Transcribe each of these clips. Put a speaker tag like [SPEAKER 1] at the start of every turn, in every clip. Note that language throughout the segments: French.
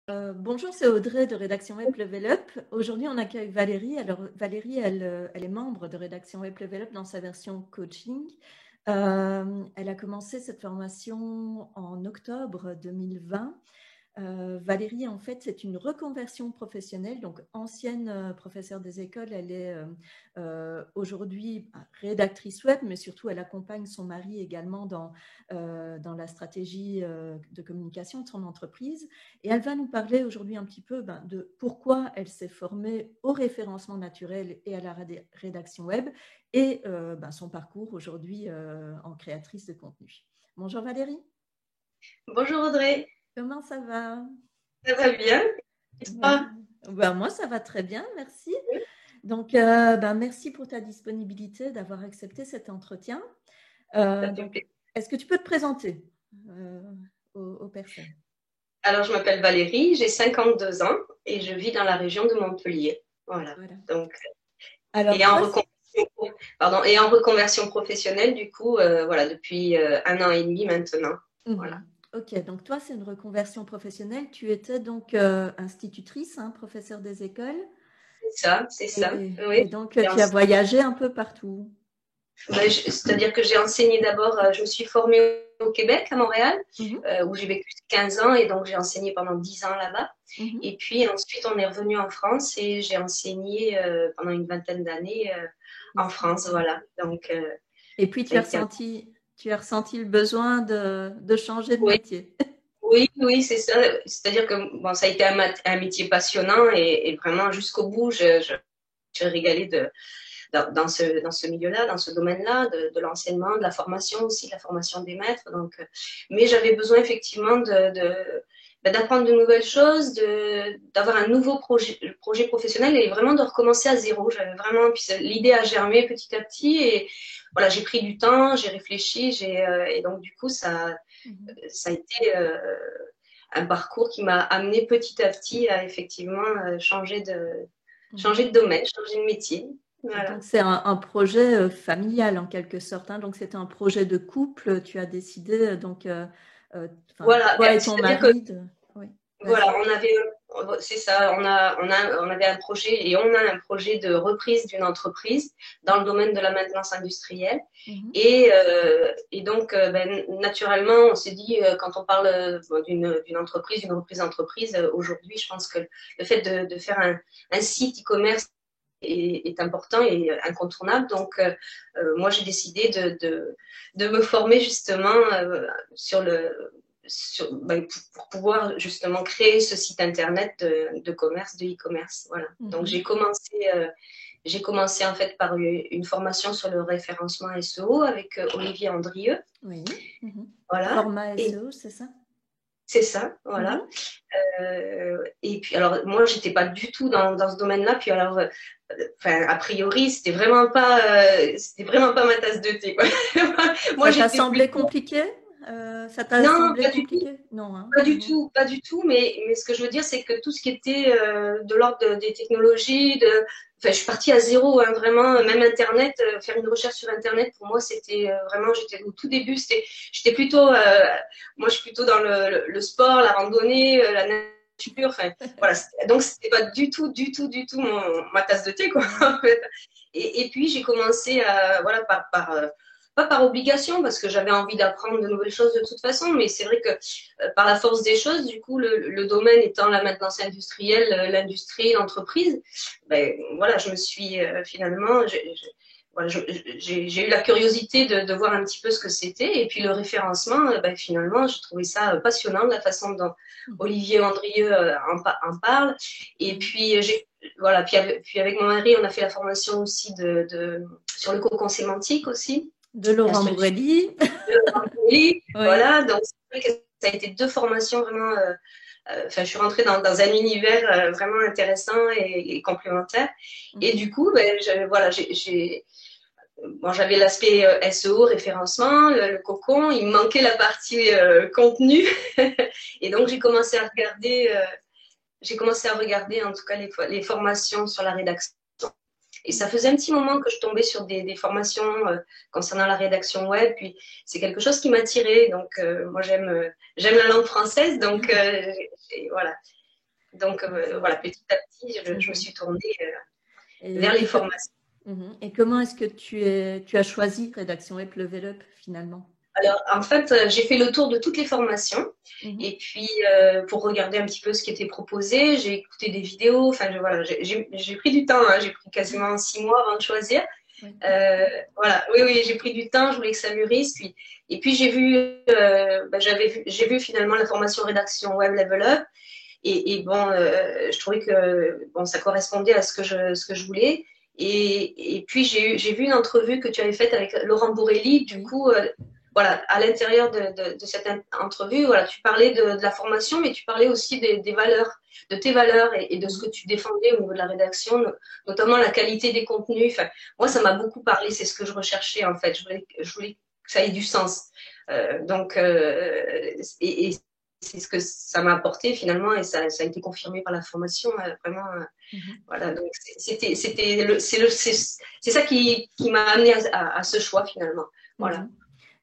[SPEAKER 1] Bonjour, c'est Audrey de Rédaction Web Level Up. Aujourd'hui, on accueille Valérie. Alors, Valérie, elle est membre de Rédaction Web Level Up dans sa version coaching. Elle a commencé cette formation en octobre 2020. Valérie, en fait, c'est une reconversion professionnelle, donc ancienne professeure des écoles. Elle est aujourd'hui rédactrice web, mais surtout elle accompagne son mari également dans la stratégie de communication de son entreprise. Et elle va nous parler aujourd'hui un petit peu de pourquoi elle s'est formée au référencement naturel et à la rédaction web et son parcours aujourd'hui en créatrice de contenu. Bonjour Valérie.
[SPEAKER 2] Bonjour Audrey,
[SPEAKER 1] Comment ça va?
[SPEAKER 2] ça va bien? Et toi?
[SPEAKER 1] Moi, ça va très bien, merci. Donc, merci pour ta disponibilité d'avoir accepté cet entretien.
[SPEAKER 2] Ça fait
[SPEAKER 1] Donc,
[SPEAKER 2] plaisir.
[SPEAKER 1] est-ce que tu peux te présenter euh, aux personnes?
[SPEAKER 2] Alors, je m'appelle Valérie, j'ai 52 ans et je vis dans la région de Montpellier. Voilà.
[SPEAKER 1] Voilà.
[SPEAKER 2] Donc,
[SPEAKER 1] Alors,
[SPEAKER 2] et en
[SPEAKER 1] toi,
[SPEAKER 2] reconversion, et en reconversion professionnelle, du coup, voilà, depuis 1 an et demi maintenant. Voilà.
[SPEAKER 1] Ok, donc toi, c'est une reconversion professionnelle. Tu étais donc institutrice, hein, professeure des écoles,
[SPEAKER 2] C'est ça, c'est ça. Oui.
[SPEAKER 1] et donc tu as voyagé un peu partout.
[SPEAKER 2] C'est-à-dire que j'ai enseigné d'abord, je me suis formée au Québec, à Montréal,
[SPEAKER 1] Mhm,
[SPEAKER 2] où j'ai vécu 15 ans et donc j'ai enseigné pendant 10 ans là-bas.
[SPEAKER 1] mhm.
[SPEAKER 2] Et puis ensuite, on est revenu en France et j'ai enseigné pendant une vingtaine d'années en
[SPEAKER 1] Ici.
[SPEAKER 2] France. Voilà. Donc,
[SPEAKER 1] Et puis,
[SPEAKER 2] ça a été un...
[SPEAKER 1] tu as ressenti le besoin de changer de
[SPEAKER 2] Oui,
[SPEAKER 1] métier.
[SPEAKER 2] oui, oui, c'est ça. C'est-à-dire que bon, ça a été un métier passionnant et vraiment jusqu'au bout, je régalé dans ce milieu-là, dans ce domaine-là, de l'enseignement, de la formation aussi, de la formation des maîtres. Donc, mais j'avais besoin effectivement d'apprendre de nouvelles choses, d'avoir un nouveau projet professionnel et vraiment de recommencer à zéro. J'avais vraiment, puis l'idée a germé petit à petit et voilà, j'ai pris du temps, j'ai réfléchi, et donc du coup,
[SPEAKER 1] Mhm.
[SPEAKER 2] ça a été un parcours qui m'a amené petit à petit à effectivement
[SPEAKER 1] Mhm.
[SPEAKER 2] changer de domaine, changer de métier.
[SPEAKER 1] Et
[SPEAKER 2] Voilà.
[SPEAKER 1] donc, c'est un projet familial en quelque sorte, hein. Donc, c'était un projet de couple. Tu as décidé, enfin,
[SPEAKER 2] Voilà,
[SPEAKER 1] toi et ton
[SPEAKER 2] c'est-à-dire que
[SPEAKER 1] mari de. Oui,
[SPEAKER 2] voilà,
[SPEAKER 1] vas-y.
[SPEAKER 2] c'est ça, on avait un projet et on a un projet de reprise d'une entreprise dans le domaine de la maintenance industrielle.
[SPEAKER 1] Mhm.
[SPEAKER 2] Et donc, naturellement, on s'est dit, quand on parle d'une entreprise, d'une reprise d'entreprise, aujourd'hui, je pense que le fait de faire un site e-commerce est important et incontournable. Donc, moi, j'ai décidé de me former justement sur pour pouvoir justement créer ce site internet de commerce, de e-commerce. Voilà. Donc,
[SPEAKER 1] Mhm.
[SPEAKER 2] j'ai commencé en fait par une formation sur le référencement SEO avec Olivier Andrieux.
[SPEAKER 1] Oui. Mhm.
[SPEAKER 2] Voilà.
[SPEAKER 1] Format
[SPEAKER 2] Et
[SPEAKER 1] SEO, c'est ça?
[SPEAKER 2] c'est ça, voilà.
[SPEAKER 1] Mhm.
[SPEAKER 2] Et puis, alors, moi, j'étais pas du tout dans ce domaine-là. Puis, alors, enfin, a priori, c'était vraiment pas ma tasse de thé, quoi. Moi,
[SPEAKER 1] Ça t'a
[SPEAKER 2] j'étais
[SPEAKER 1] semblé
[SPEAKER 2] plutôt,
[SPEAKER 1] compliqué? Ça t'a
[SPEAKER 2] non,
[SPEAKER 1] semblé
[SPEAKER 2] pas du tout.
[SPEAKER 1] compliqué? Non, hein?
[SPEAKER 2] Pas du
[SPEAKER 1] Mhm.
[SPEAKER 2] tout, pas du tout, mais ce que je veux dire, c'est que tout ce qui était de l'ordre des technologies, enfin, je suis partie à zéro, hein, vraiment, même Internet, faire une recherche sur Internet, pour moi, c'était vraiment, j'étais au tout début, j'étais plutôt, moi, je suis plutôt dans le sport, la randonnée, la nature, enfin, voilà, donc c'était pas du tout ma tasse de thé, quoi,
[SPEAKER 1] Mhm.
[SPEAKER 2] en fait. Et puis, j'ai commencé à, voilà, pas par obligation, parce que j'avais envie d'apprendre de nouvelles choses de toute façon, mais c'est vrai que par la force des choses, du coup, le domaine étant la maintenance industrielle, l'industrie, l'entreprise, ben, voilà, je me suis finalement, voilà, j'ai eu la curiosité de voir un petit peu ce que c'était. Et puis le référencement, ben, finalement, j'ai trouvé ça passionnant, la façon dont
[SPEAKER 1] Mhm.
[SPEAKER 2] Olivier Andrieux en parle. Et
[SPEAKER 1] Mhm.
[SPEAKER 2] puis, voilà, puis avec mon mari, on a fait la formation aussi sur le cocon sémantique aussi,
[SPEAKER 1] De
[SPEAKER 2] la
[SPEAKER 1] Laurent
[SPEAKER 2] structure
[SPEAKER 1] Bourrelli.
[SPEAKER 2] oui,
[SPEAKER 1] Oui.
[SPEAKER 2] voilà, donc c'est vrai que ça a été deux formations vraiment. Enfin, je suis rentrée dans un univers vraiment intéressant et complémentaire. Et
[SPEAKER 1] Mhm.
[SPEAKER 2] du coup, ben, voilà, bon, j'avais l'aspect SEO, référencement, le cocon. Il me manquait la partie contenu. Et donc, j'ai commencé à regarder en tout cas les formations sur la rédaction. Et ça faisait un petit moment que je tombais sur des formations concernant la rédaction web, puis c'est quelque chose qui m'attirait. Donc moi j'aime la langue française, donc voilà. Donc, voilà, petit à petit, je me suis tournée vers les formations.
[SPEAKER 1] Et comment est-ce que tu as choisi Rédaction Web Level Up finalement?
[SPEAKER 2] Alors, en fait, j'ai fait le tour de toutes les formations. Et puis, pour regarder un petit peu ce qui était proposé, j'ai écouté des vidéos. Enfin, voilà, j'ai pris du temps. Hein, j'ai pris quasiment 6 mois avant de choisir.
[SPEAKER 1] Oui.
[SPEAKER 2] Voilà, oui, j'ai pris du temps. Je voulais que ça mûrisse. Et puis, j'ai vu finalement la formation rédaction Web Level Up. Et bon, je trouvais que bon, ça correspondait à ce que je voulais. Et puis, j'ai vu une entrevue que tu avais faite avec Laurent Bourrelli. Du coup, voilà, à l'intérieur de cette entrevue, voilà, tu parlais de la formation, mais tu parlais aussi des valeurs, de tes valeurs et de ce que tu défendais au niveau de la rédaction, notamment la qualité des contenus. Enfin, moi, ça m'a beaucoup parlé. C'est ce que je recherchais, en fait. Je voulais que ça ait du sens. Et c'est ce que ça m'a apporté finalement, et ça a été confirmé par la formation, vraiment. Voilà, donc c'est ça qui m'a amené à ce choix finalement. Voilà.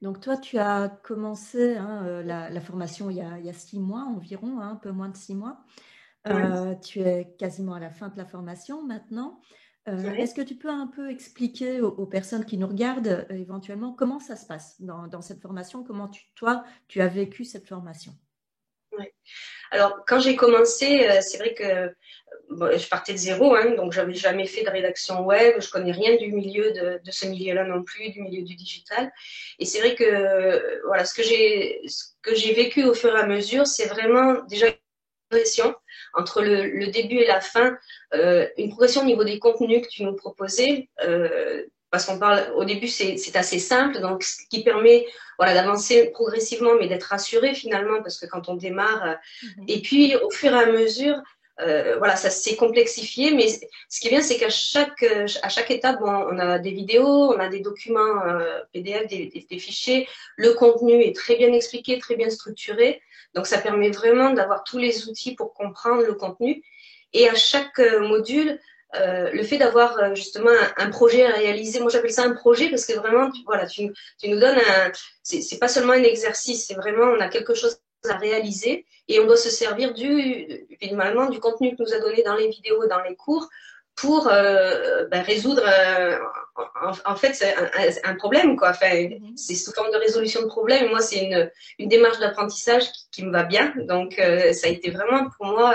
[SPEAKER 1] Donc toi, tu as commencé la formation il y a 6 mois environ, un peu moins de 6 mois. Tu es quasiment à la fin de la formation maintenant. Est-ce que tu peux un peu expliquer aux personnes qui nous regardent éventuellement comment ça se passe dans cette formation, comment toi, tu as vécu cette formation?
[SPEAKER 2] Oui. Alors, quand j'ai commencé, c'est vrai que bon, je partais de zéro, hein, donc j'avais jamais fait de rédaction web, je connais rien du milieu de ce milieu-là non plus, du milieu du digital. Et c'est vrai que voilà, ce que j'ai vécu au fur et à mesure, c'est vraiment déjà une progression entre le début et la fin, une progression au niveau des contenus que tu nous proposais. Parce qu'on parle, au début, c'est assez simple, donc ce qui permet voilà, d'avancer progressivement, mais d'être rassuré finalement, parce que quand on démarre, et puis au fur et à mesure, voilà, ça s'est complexifié, mais ce qui est bien, c'est qu'à chaque étape, bon, on a des vidéos, on a des documents PDF, des fichiers, le contenu est très bien expliqué, très bien structuré, donc ça permet vraiment d'avoir tous les outils pour comprendre le contenu. Et à chaque module, le fait d'avoir justement un projet à réaliser, moi j'appelle ça un projet parce que vraiment, tu nous donnes c'est pas seulement un exercice, c'est vraiment, on a quelque chose à réaliser et on doit se servir finalement du contenu que nous a donné dans les vidéos, dans les cours, pour résoudre en fait un problème, quoi. Enfin, c'est sous forme de résolution de problème. Moi, c'est une démarche d'apprentissage qui me va bien, donc ça a été vraiment pour moi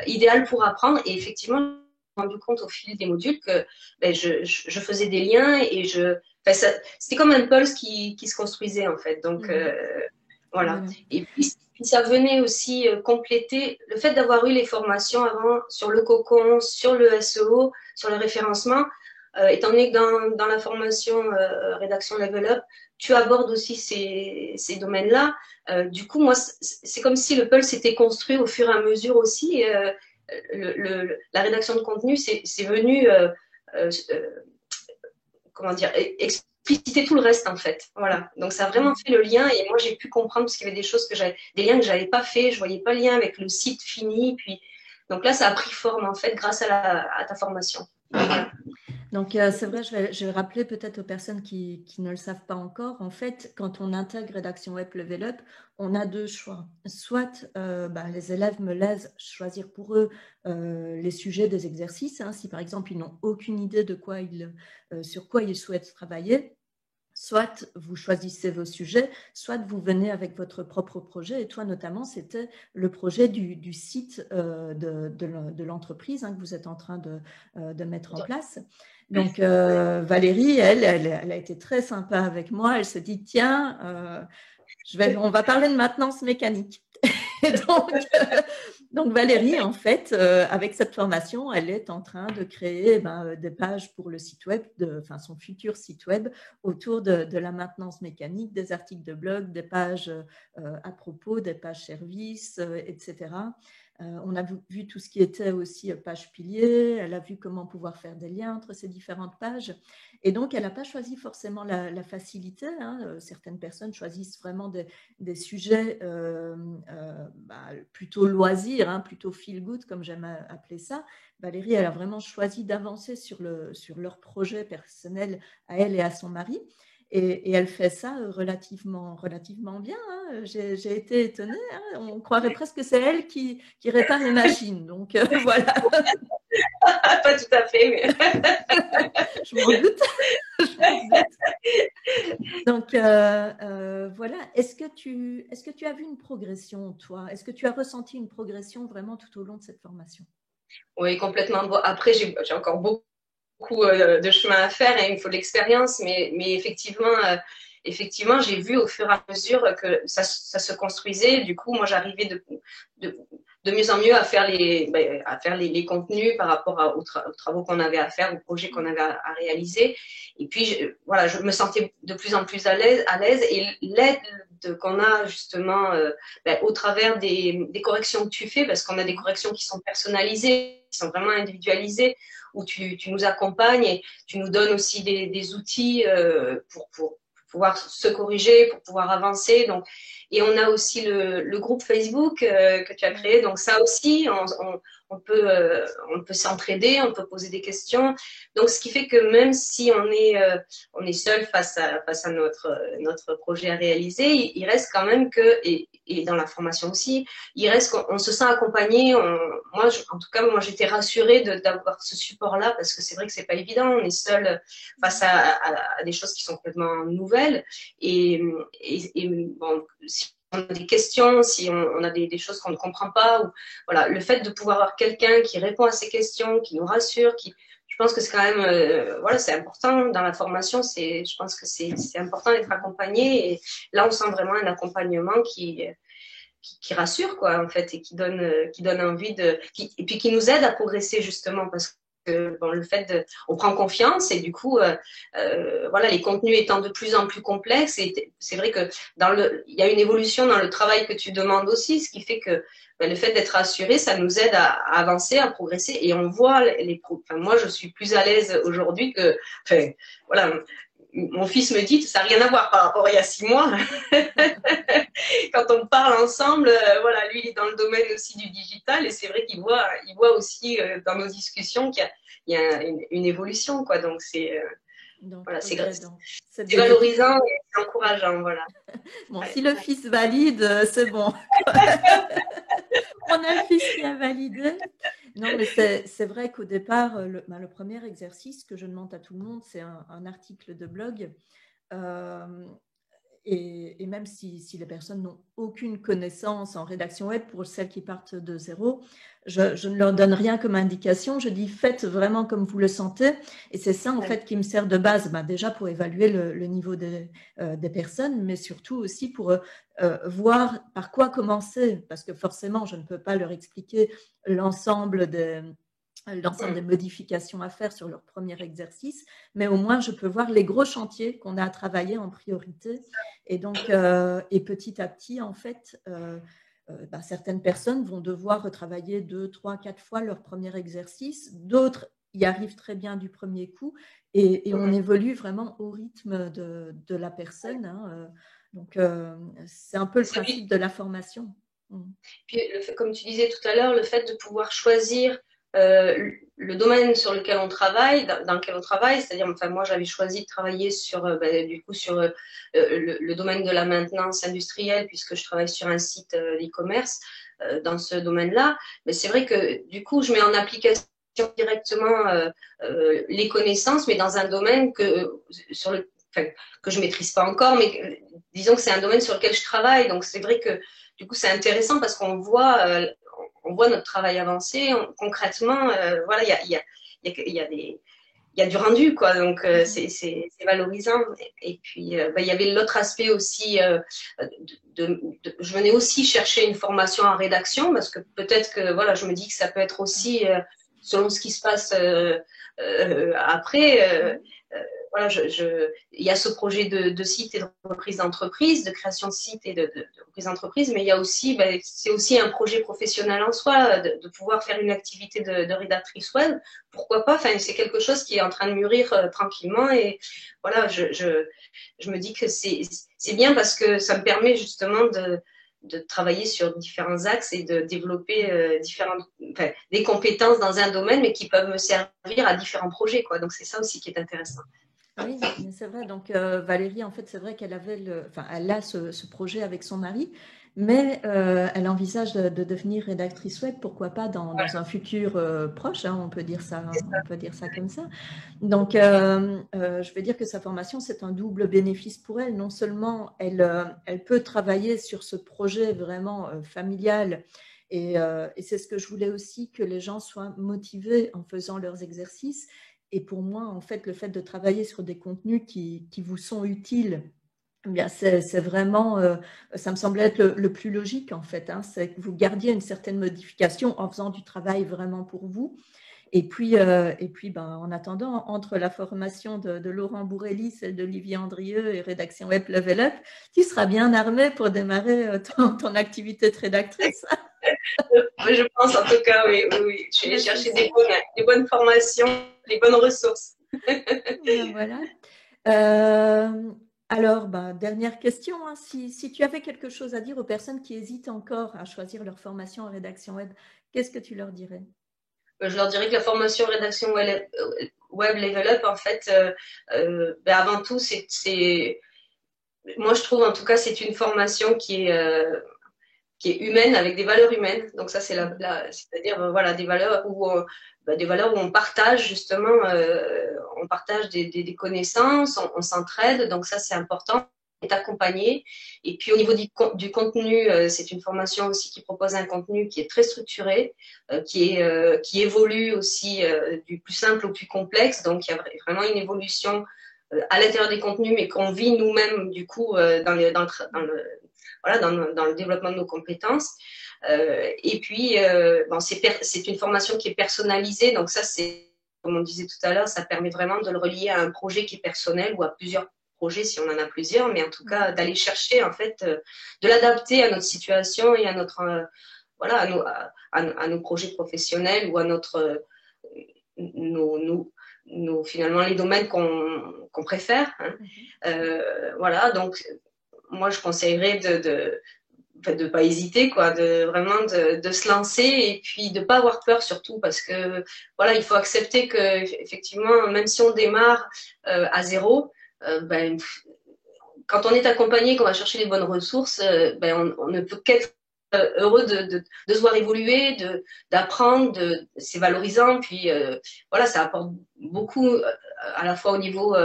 [SPEAKER 2] idéal pour apprendre. Et effectivement, je me suis rendu compte au fil des modules que je faisais des liens et c'était comme un pulse qui se construisait en fait. Donc voilà. Et puis ça venait aussi compléter le fait d'avoir eu les formations avant sur le cocon, sur le SEO, sur le référencement. Étant donné que dans la formation rédaction Level Up, tu abordes aussi ces domaines-là. Du coup, moi, c'est comme si le pulse s'était construit au fur et à mesure aussi. La rédaction de contenu, c'est venu, comment dire, expliciter tout le reste en fait. Voilà. Donc ça a vraiment fait le lien et moi j'ai pu comprendre parce qu'il y avait des liens que j'avais pas fait, je voyais pas le lien avec le site fini. Puis donc là, ça a pris forme en fait grâce à ta formation. Voilà.
[SPEAKER 1] Donc, c'est vrai, je vais rappeler peut-être aux personnes qui ne le savent pas encore. En fait, quand on intègre Rédaction Web Level Up, on a 2 choix. Soit les élèves me laissent choisir pour eux les sujets des exercices. Hein, si par exemple, ils n'ont aucune idée de sur quoi ils souhaitent travailler. Soit vous choisissez vos sujets, soit vous venez avec votre propre projet. Et toi, notamment, c'était le projet du site de l'entreprise que vous êtes en train de mettre en place. Donc, Valérie, elle a été très sympa avec moi. Elle se dit, tiens, on va parler de maintenance mécanique. Et donc, Valérie, en fait, avec cette formation, elle est en train de créer des pages pour le site web, son futur site web, autour de la maintenance mécanique, des articles de blog, des pages à propos, des pages services, etc. On a vu tout ce qui était aussi page pilier, elle a vu comment pouvoir faire des liens entre ces différentes pages. Et donc, elle n'a pas choisi forcément la facilité. Hein. Certaines personnes choisissent vraiment des sujets plutôt loisirs, hein, plutôt feel good, comme j'aime appeler ça. Valérie, elle a vraiment choisi d'avancer sur leur projet personnel à elle et à son mari. Et elle fait ça relativement bien, hein. J'ai été étonnée, hein. On croirait presque que c'est elle qui répare les machines. Donc voilà.
[SPEAKER 2] Pas tout à fait, mais
[SPEAKER 1] Je m'en doute. Je m'en doute. Donc voilà. Est-ce que tu as vu une progression, toi? Est-ce que tu as ressenti une progression vraiment tout au long de cette formation?
[SPEAKER 2] oui, complètement. Bon, après, j'ai encore beaucoup de chemin à faire et il me faut de l'expérience, mais effectivement, j'ai vu au fur et à mesure que ça se construisait. Du coup, moi, j'arrivais de, de mieux en mieux à faire les contenus par rapport aux travaux qu'on avait à faire, aux projets qu'on avait à réaliser. Et puis, voilà, je me sentais de plus en plus à l'aise et l'aide qu'on a justement au travers des corrections que tu fais, parce qu'on a des corrections qui sont personnalisées, qui sont vraiment individualisées, où tu nous accompagnes et tu nous donnes aussi des outils pour pouvoir se corriger, pour pouvoir avancer. Donc, et on a aussi le groupe Facebook que tu as créé. Donc ça aussi, on peut s'entraider, on peut poser des questions. Donc ce qui fait que même si on est seul face à notre projet à réaliser, il reste quand même et dans la formation aussi, il reste qu'on se sent accompagné. En tout cas, moi j'étais rassurée d'avoir ce support-là parce que c'est vrai que c'est pas évident. On est seul face à des choses qui sont complètement nouvelles et bon, si on a des questions, si on a des choses qu'on ne comprend pas, ou voilà, le fait de pouvoir avoir quelqu'un qui répond à ces questions, qui nous rassure, je pense que c'est quand même, voilà, c'est important dans la formation. Je pense que c'est important d'être accompagné. Et là, on sent vraiment un accompagnement qui rassure, quoi, en fait, et qui donne envie et puis qui nous aide à progresser, justement, parce que bon, on prend confiance et du coup, voilà, les contenus étant de plus en plus complexes, et c'est vrai que il y a une évolution dans le travail que tu demandes aussi, ce qui fait que le fait d'être assuré, ça nous aide à avancer, à progresser, et on voit enfin, moi, je suis plus à l'aise aujourd'hui enfin, voilà, mon fils me dit, ça n'a rien à voir par rapport à il y a 6 mois. Quand on parle ensemble, voilà, lui, il est dans le domaine aussi du digital et c'est vrai il voit aussi dans nos discussions qu'il y a une évolution, quoi. Donc, voilà, c'est valorisant et c'est encourageant, voilà.
[SPEAKER 1] Bon, si le fils valide, c'est bon. On a le fils qui a validé. Non, mais c'est vrai qu'au départ, le premier exercice que je demande à tout le monde, c'est un article de blog. Et même si les personnes n'ont aucune connaissance en rédaction web, pour celles qui partent de zéro, je ne leur donne rien comme indication. Je dis faites vraiment comme vous le sentez. Et c'est ça, en fait, qui me sert de base, déjà pour évaluer le niveau des personnes, mais surtout aussi pour voir par quoi commencer. Parce que forcément, je ne peux pas leur expliquer l'ensemble des modifications à faire sur leur premier exercice, mais au moins je peux voir les gros chantiers qu'on a à travailler en priorité. Et donc, et petit à petit, en fait, certaines personnes vont devoir retravailler 2, 3, 4 fois leur premier exercice. D'autres y arrivent très bien du premier coup. Et on évolue vraiment au rythme de la personne, hein. Donc, c'est un peu le principe de la formation.
[SPEAKER 2] Puis, comme tu disais tout à l'heure, le fait de pouvoir choisir le domaine sur lequel on travaille, dans lequel on travaille, c'est-à-dire, enfin, moi, j'avais choisi de travailler sur le domaine de la maintenance industrielle, puisque je travaille sur un site e-commerce dans ce domaine-là. Mais c'est vrai que du coup, je mets en application directement les connaissances, mais dans un domaine que je maîtrise pas encore, mais disons que c'est un domaine sur lequel je travaille. Donc, c'est vrai que du coup, c'est intéressant parce qu'on voit notre travail avancer. Concrètement, voilà, il y a du rendu, quoi. Donc, c'est valorisant. Et puis, il y avait l'autre aspect aussi. Je venais aussi chercher une formation en rédaction parce que peut-être que, voilà, je me dis que ça peut être aussi, selon ce qui se passe après, voilà, il y a ce projet de site et de reprise d'entreprise, de création de site et de reprise d'entreprise, mais il y a aussi, c'est aussi un projet professionnel en soi, de pouvoir faire une activité de rédactrice web. Pourquoi pas? Enfin, c'est quelque chose qui est en train de mûrir tranquillement et voilà, je me dis que c'est bien parce que ça me permet justement de travailler sur différents axes et de développer des compétences dans un domaine, mais qui peuvent me servir à différents projets, quoi. Donc, c'est ça aussi qui est intéressant.
[SPEAKER 1] Oui, mais c'est vrai. Donc, Valérie, en fait, c'est vrai qu'elle avait elle a ce projet avec son mari, mais elle envisage de devenir rédactrice web, pourquoi pas dans un futur proche, hein, on peut dire ça comme ça. Donc, je veux dire que sa formation, c'est un double bénéfice pour elle. Non seulement elle peut travailler sur ce projet vraiment familial, et c'est ce que je voulais aussi, que les gens soient motivés en faisant leurs exercices. Et pour moi, en fait, le fait de travailler sur des contenus qui vous sont utiles, eh bien, c'est vraiment, ça me semble être le plus logique, en fait, hein, c'est que vous gardiez une certaine modification en faisant du travail vraiment pour vous. Et puis ben, en attendant, entre la formation de Laurent Bourrelli, celle d'Olivier Andrieux et Rédaction Web Level Up, tu seras bien armé pour démarrer ton activité de rédactrice.
[SPEAKER 2] Je pense en tout cas, oui, oui, oui. Je vais
[SPEAKER 1] Ben, c'est
[SPEAKER 2] chercher
[SPEAKER 1] ça.
[SPEAKER 2] des bonnes formations, des bonnes ressources.
[SPEAKER 1] Ben, voilà. Euh, alors, ben, dernière question, hein. Si tu avais quelque chose à dire aux personnes qui hésitent encore à choisir leur formation en rédaction web, qu'est-ce que tu leur dirais?
[SPEAKER 2] Je leur dirais que la formation rédaction web level up, en fait, avant tout, moi je trouve en tout cas, c'est une formation qui est humaine, avec des valeurs humaines. Donc ça, c'est-à-dire voilà, des valeurs où on partage justement, on partage des connaissances, on s'entraide. Donc ça, c'est important. On est accompagné. Et puis au niveau du contenu, c'est une formation aussi qui propose un contenu qui est très structuré, qui évolue aussi du plus simple au plus complexe. Donc il y a vraiment une évolution à l'intérieur des contenus, mais qu'on vit nous-mêmes du coup dans le développement de nos compétences. Et puis, c'est une formation qui est personnalisée. Donc ça, c'est, comme on disait tout à l'heure, ça permet vraiment de le relier à un projet qui est personnel ou à plusieurs projets si on en a plusieurs, mais en tout cas d'aller chercher en fait, de l'adapter à notre situation et à notre voilà à nos projets professionnels ou à finalement les domaines qu'on préfère. Hein. Voilà, donc moi je conseillerais de pas hésiter, quoi, de se lancer et puis de pas avoir peur surtout, parce que voilà, il faut accepter que effectivement, même si on démarre à zéro, ben, quand on est accompagné, qu'on va chercher les bonnes ressources, ben, on ne peut qu'être heureux de se voir évoluer, d'apprendre, c'est valorisant, puis voilà, ça apporte beaucoup à la fois au niveau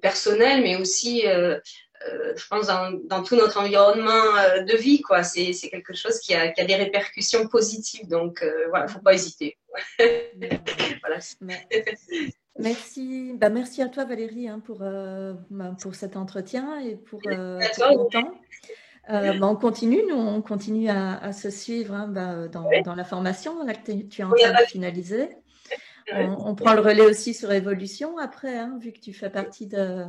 [SPEAKER 2] personnel, mais aussi je pense dans tout notre environnement de vie, quoi. C'est quelque chose qui a des répercussions positives, donc voilà, faut pas hésiter. Voilà.
[SPEAKER 1] Merci. Bah, merci à toi Valérie, hein, pour cet entretien et
[SPEAKER 2] À
[SPEAKER 1] pour
[SPEAKER 2] toi,
[SPEAKER 1] ton temps. On continue à se suivre, hein, dans la formation là, que tu es en
[SPEAKER 2] il n'y a
[SPEAKER 1] train de
[SPEAKER 2] pas
[SPEAKER 1] finaliser.
[SPEAKER 2] de...
[SPEAKER 1] On prend le relais aussi sur Évolution après, hein, vu que tu fais partie de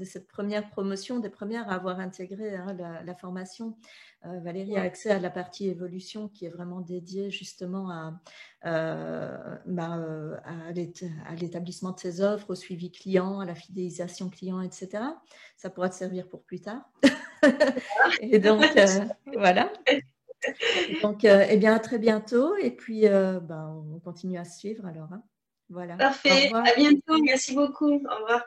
[SPEAKER 1] cette première promotion, des premières à avoir intégré, hein, la formation. Valérie a accès à la partie Évolution qui est vraiment dédiée justement à l'établissement de ses offres, au suivi client, à la fidélisation client, etc. Ça pourra te servir pour plus tard. Et donc, voilà. Donc, eh bien, à très bientôt. Et puis, on continue à se suivre alors, hein. Voilà. Au
[SPEAKER 2] Parfait.
[SPEAKER 1] revoir.
[SPEAKER 2] À bientôt. Merci beaucoup. Au revoir.